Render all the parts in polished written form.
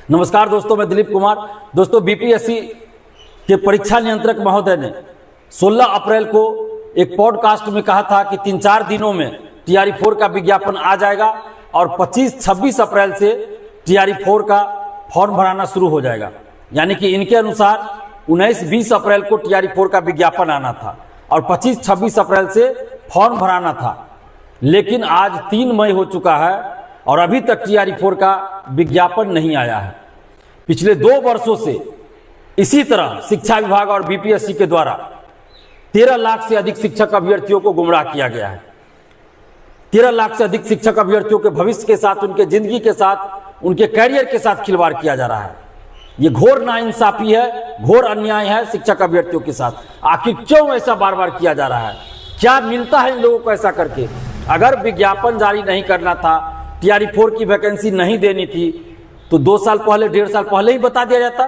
नमस्कार दोस्तों, मैं दिलीप कुमार। दोस्तों, बीपीएससी के परीक्षा नियंत्रक महोदय ने 16 अप्रैल को एक पॉडकास्ट में कहा था कि 3-4 दिनों में टीआरई 4 का विज्ञापन आ जाएगा और 25-26 अप्रैल से टीआरई 4 का फॉर्म भराना शुरू हो जाएगा। यानी कि इनके अनुसार 19-20 अप्रैल को टीआरई 4 का विज्ञापन आना था और 25-26 अप्रैल से फॉर्म भराना था। लेकिन आज 3 मई हो चुका है और अभी तक टीआरई 4 का विज्ञापन नहीं आया है। पिछले 2 वर्षों से इसी तरह शिक्षा विभाग और बीपीएससी के द्वारा 13 लाख से अधिक शिक्षक अभ्यर्थियों को गुमराह किया गया है। 13 लाख से अधिक शिक्षक अभ्यर्थियों के भविष्य के साथ, उनके जिंदगी के साथ, उनके कैरियर के साथ खिलवाड़ किया जा रहा है। ये घोर नाइंसाफी है, घोर अन्याय है शिक्षक अभ्यर्थियों के साथ। आखिर क्यों ऐसा बार बार किया जा रहा है? क्या मिलता है इन लोगों को ऐसा करके? अगर विज्ञापन जारी नहीं करना था, टीआरई 4 की वैकेंसी नहीं देनी थी, तो 2 साल पहले, 1.5 साल पहले ही बता दिया जाता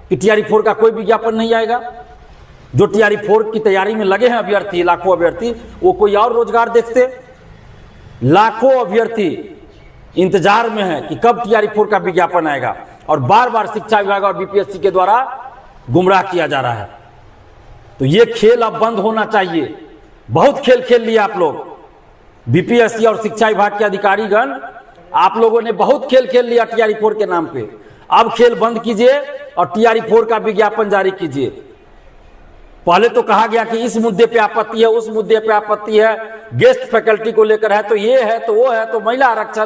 कि टीआरई 4 का कोई विज्ञापन नहीं आएगा। जो टीआरई 4 की तैयारी में लगे हैं अभ्यर्थी, लाखों अभ्यर्थी, वो कोई और रोजगार देखते। लाखों अभ्यर्थी इंतजार में है कि कब टीआरई 4 का विज्ञापन आएगा और बार बार शिक्षा विभाग और बीपीएससी के द्वारा गुमराह किया जा रहा है। तो ये खेल अब बंद होना चाहिए। बहुत खेल खेल लिया आप लोग, बीपीएससी और शिक्षा विभाग के अधिकारीगण, आप लोगों ने बहुत खेल खेल लिया टीआरई 4 के नाम पे। अब खेल बंद कीजिए और टीआरई 4 का विज्ञापन जारी कीजिए। पहले तो कहा गया कि इस मुद्दे पे आपत्ति है, उस मुद्दे पे आपत्ति है, गेस्ट फैकल्टी को लेकर है, तो ये है, तो वो है, तो महिला आरक्षण।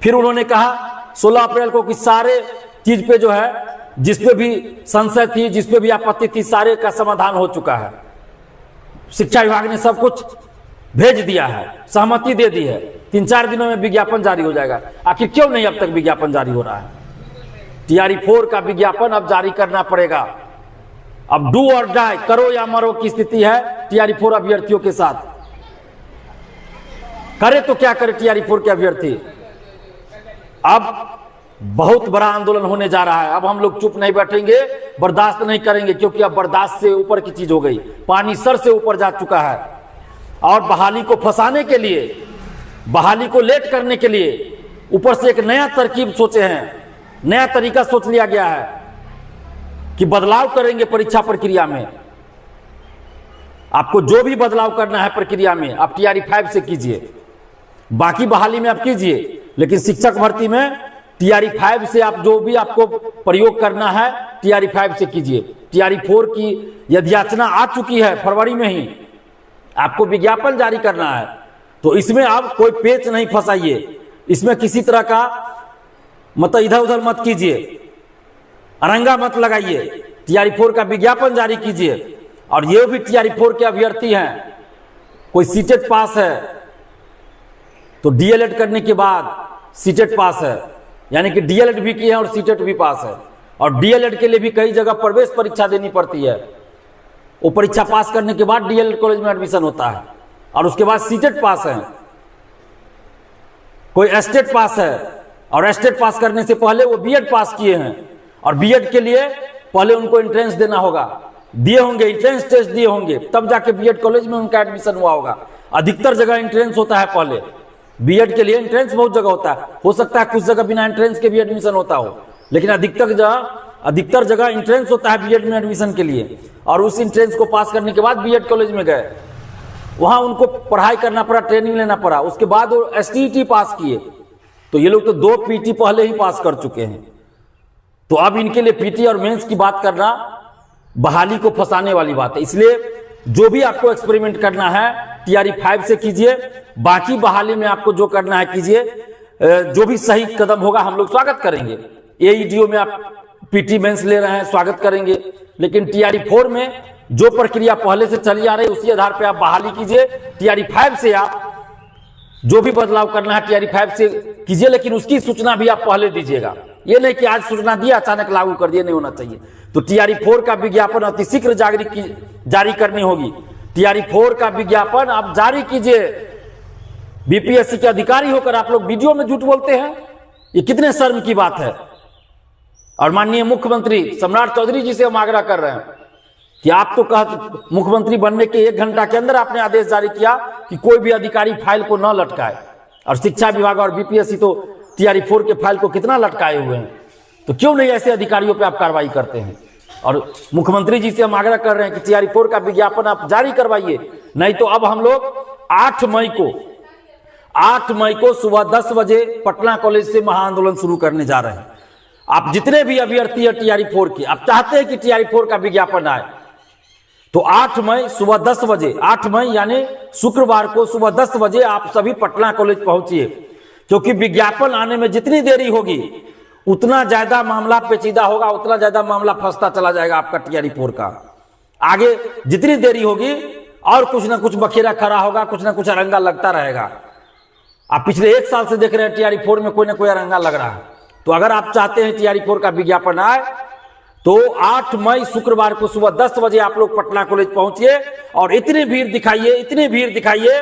फिर उन्होंने कहा 16 अप्रैल को कि सारे चीज पे जो है, जिसपे भी संशय थी, जिसपे भी आपत्ति थी, सारे का समाधान हो चुका है। शिक्षा विभाग ने सब कुछ भेज दिया है, सहमति दे दी है, 3-4 दिनों में विज्ञापन जारी हो जाएगा। आखिर क्यों नहीं अब तक विज्ञापन जारी हो रहा है? टीआरई 4 का विज्ञापन अब जारी करना पड़ेगा। अब डू और डाई, करो या मरो की स्थिति है टीआरई 4 अभ्यर्थियों के साथ। करे तो क्या करे टीआरई 4 के अभ्यर्थी? अब बहुत बड़ा आंदोलन होने जा रहा है। अब हम लोग चुप नहीं बैठेंगे, बर्दाश्त नहीं करेंगे, क्योंकि अब बर्दाश्त से ऊपर की चीज हो गई। पानी सर से ऊपर जा चुका है और बहाली को फंसाने के लिए, बहाली को लेट करने के लिए ऊपर से एक नया तरकीब सोचे हैं, नया तरीका सोच लिया गया है कि बदलाव करेंगे परीक्षा प्रक्रिया में। आपको जो भी बदलाव करना है प्रक्रिया में, आप टीआरई 5 से कीजिए। बाकी बहाली में आप कीजिए, लेकिन शिक्षक भर्ती में टीआरई 5 से आप जो भी आपको प्रयोग करना है, टीआरई 5 से कीजिए। टीआरई 4 की यदि याचना आ चुकी है फरवरी में ही, आपको विज्ञापन जारी करना है, तो इसमें आप कोई पेच नहीं फंसाइए। इसमें किसी तरह का मतलब इधर उधर मत कीजिए, अरंगा मत लगाइए। टीआरई 4 का विज्ञापन जारी कीजिए। और ये भी टीआरई 4 के अभ्यर्थी हैं, कोई सीटेट पास है तो डीएलएड करने के बाद सीटेट पास है, यानी कि डीएलएड भी किए हैं और सीटेट भी पास है। और डीएलएड के लिए भी कई जगह प्रवेश परीक्षा देनी पड़ती है। वो परीक्षा पास करने के बाद डीएलएड कॉलेज में एडमिशन होता है और उसके बाद सीटेट पास है। कोई एस्टेट पास है और एस्टेट पास करने से पहले वो बीएड पास किए हैं और बीएड के लिए पहले उनको एंट्रेंस देना होगा, दिए होंगे, एंट्रेंस टेस्ट दिए होंगे, तब जाके बीएड कॉलेज में उनका एडमिशन हुआ होगा। अधिकतर जगह एंट्रेंस होता है पहले, बीएड के लिए एंट्रेंस बहुत जगह होता है। हो सकता है कुछ जगह बिना एंट्रेंस के भी एडमिशन होता हो, लेकिन अधिकतर जगह एंट्रेंस होता है बीएड में एडमिशन के लिए। और उस एंट्रेंस को पास करने के बाद बीएड कॉलेज में गए, वहां उनको पढ़ाई करना पड़ा, ट्रेनिंग लेना पड़ा, उसके बाद वो एसटीईटी पास किए। तो ये लोग तो 2 पीटी पहले ही पास कर चुके हैं। तो अब इनके लिए पीटी और मेंस की बात करना बहाली को फंसाने वाली बात है। इसलिए जो भी आपको एक्सपेरिमेंट करना है टीआरई 5 से कीजिए। बाकी बहाली में आपको जो करना है कीजिए। जो भी सही कदम होगा हम लोग स्वागत करेंगे। एईडीओ में आप पीटी मेंस ले रहे हैं, स्वागत करेंगे। लेकिन टीआरई 4 में जो प्रक्रिया पहले से चली आ रही है उसी आधार पर आप बहाली कीजिए। टीआरई 5 से आप जो भी बदलाव करना है टीआरई 5 से कीजिए, लेकिन उसकी सूचना भी आप पहले दीजिएगा। ये नहीं कि आज सूचना दिया अचानक लागू कर दिए, नहीं होना चाहिए। तो टीआरई 4 का विज्ञापन अतिशीघ्र जारी करनी होगी। टीआरई 4 का विज्ञापन आप जारी कीजिए। बीपीएससी के अधिकारी होकर आप लोग वीडियो में झूठ बोलते हैं, ये कितने शर्म की बात है। और माननीय मुख्यमंत्री सम्राट चौधरी जी से हम आग्रह कर रहे हैं कि आप तो मुख्यमंत्री बनने के 1 घंटा के अंदर आपने आदेश जारी किया कि कोई भी अधिकारी फाइल को न लटकाए, और शिक्षा विभाग और बीपीएससी तो टीआरई 4 के फाइल को कितना लटकाए हुए हैं। तो क्यों नहीं ऐसे अधिकारियों पे आप कार्रवाई करते हैं? और मुख्यमंत्री जी से हम आग्रह कर रहे हैं कि टीआरई 4 का विज्ञापन आप जारी करवाइए, नहीं तो अब हम लोग 8 मई को सुबह 10 बजे पटना कॉलेज से महाआंदोलन शुरू करने जा रहे हैं। आप जितने भी अभ्यर्थी है टीआरई 4 के, आप चाहते हैं कि टीआरई 4 का विज्ञापन आए, तो 8 मई सुबह 10 बजे, 8 मई यानी शुक्रवार को सुबह 10 बजे आप सभी पटना कॉलेज पहुंचिए, क्योंकि विज्ञापन आने में जितनी देरी होगी उतना ज्यादा मामला पेचीदा होगा, उतना ज्यादा मामला फंसता चला जाएगा आपका टीआरई 4 का। आगे जितनी देरी होगी और कुछ ना कुछ बखेरा खड़ा होगा, कुछ ना कुछ अरंगा लगता रहेगा। आप पिछले 1 साल से देख रहे हैं टीआरई 4 में कोई ना कोई अरंगा लग रहा है। तो अगर आप चाहते हैं टीआरई 4 का विज्ञापन आए तो 8 मई शुक्रवार को सुबह 10 बजे आप लोग पटना कॉलेज पहुंचिए और इतनी भीड़ दिखाइए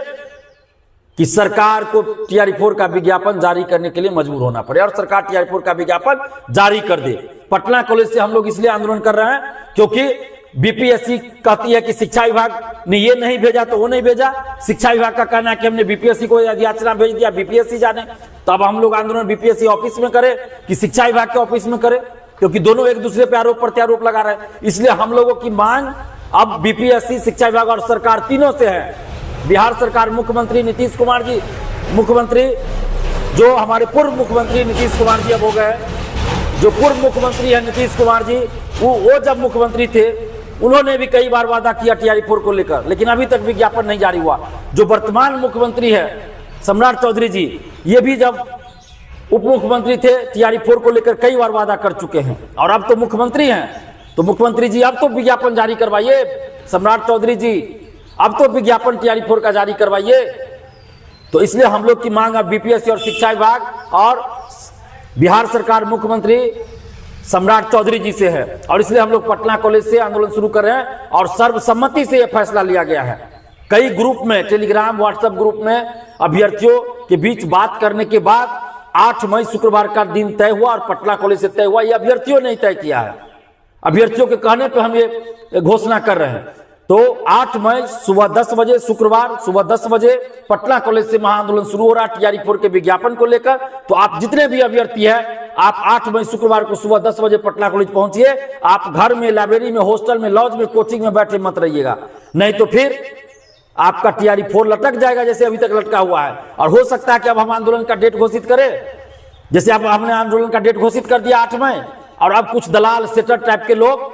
कि सरकार को टीआरई 4 का विज्ञापन जारी करने के लिए मजबूर होना पड़े और सरकार टीआरई 4 का विज्ञापन जारी कर दे। पटना कॉलेज से हम लोग इसलिए आंदोलन कर रहे हैं क्योंकि बीपीएससी कहती है कि शिक्षा विभाग ने ये नहीं भेजा तो वो नहीं भेजा। शिक्षा विभाग का कहना है कि हमने बीपीएससी को याचना भेज दिया, बीपीएससी जाने। तो अब हम लोग आंदोलन बीपीएससी ऑफिस में करें कि शिक्षा विभाग के ऑफिस में करें, क्योंकि दोनों एक दूसरे पर आरोप प्रत्यारोप लगा रहे हैं। इसलिए हम लोगों की मांग अब बीपीएससी, शिक्षा विभाग और सरकार तीनों से है। बिहार सरकार, मुख्यमंत्री नीतीश कुमार जी, मुख्यमंत्री जो हमारे पूर्व मुख्यमंत्री नीतीश कुमार जी अब हो गए, जो पूर्व मुख्यमंत्री है नीतीश कुमार जी, वो जब मुख्यमंत्री थे उन्होंने भी कई बार वादा किया टीआरई 4 को लेकर, लेकिन अभी तक विज्ञापन नहीं जारी हुआ। जो वर्तमान मुख्यमंत्री है सम्राट चौधरी जी, ये भी जब उप मुख्यमंत्री थे टीआरई 4 को लेकर कई बार वादा कर चुके हैं और अब तो मुख्यमंत्री हैं। तो मुख्यमंत्री जी अब तो विज्ञापन जारी करवाइए, सम्राट चौधरी जी अब तो विज्ञापन टीआरई 4 का जारी करवाइए। तो इसलिए हम लोग की मांग अब बीपीएससी और शिक्षा विभाग और बिहार सरकार, मुख्यमंत्री सम्राट चौधरी जी से है और इसलिए हम लोग पटना कॉलेज से आंदोलन शुरू कर रहे हैं और सर्वसम्मति से यह फैसला लिया गया है। कई ग्रुप में, टेलीग्राम, व्हाट्सएप ग्रुप में अभ्यर्थियों के बीच बात करने के बाद 8 मई शुक्रवार का दिन तय हुआ और पटना कॉलेज से तय हुआ। यह अभ्यर्थियों ने तय किया है, अभ्यर्थियों के कहने पर हम ये घोषणा कर रहे हैं। तो 8 मई सुबह 10 बजे, शुक्रवार सुबह 10 बजे पटना कॉलेज से महाआंदोलन शुरू हो रहा है टीआरई 4 के विज्ञापन को लेकर। तो आप जितने भी अभ्यर्थी हैं, आप 8 मई शुक्रवार को सुबह 10 बजे पटना कॉलेज पहुंचिए। आप घर में, लाइब्रेरी में, हॉस्टल में, लॉज में, कोचिंग में बैठे मत रहिएगा, नहीं तो फिर आपका टीआरई 4 लटक जाएगा जैसे अभी तक लटका हुआ है। और हो सकता है कि अब हम आंदोलन का डेट घोषित करें, जैसे अब हमने आंदोलन का डेट घोषित कर दिया 8 मई, और अब कुछ दलाल सेटर टाइप के लोग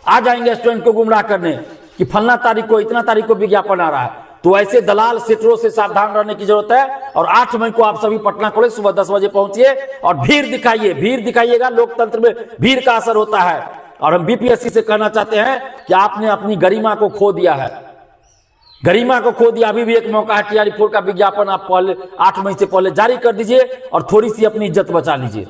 आ जाएंगे स्टूडेंट को गुमराह करने कि फलना तारीख को, इतना तारीख को विज्ञापन आ रहा है। तो ऐसे दलाल सेटरों से सावधान रहने की जरूरत है। और 8 मई को आप सभी पटना कॉलेज सुबह 10 बजे पहुंचिए और भीड़ दिखाइएगा। लोकतंत्र में भीड़ का असर होता है। और हम बीपीएससी से कहना चाहते हैं कि आपने अपनी गरिमा को खो दिया है, गरिमा को खो दिया। अभी भी एक मौका है, टीआरई 4 का विज्ञापन आप पहले 8 मई से पहले जारी कर दीजिए और थोड़ी सी अपनी इज्जत बचा लीजिए।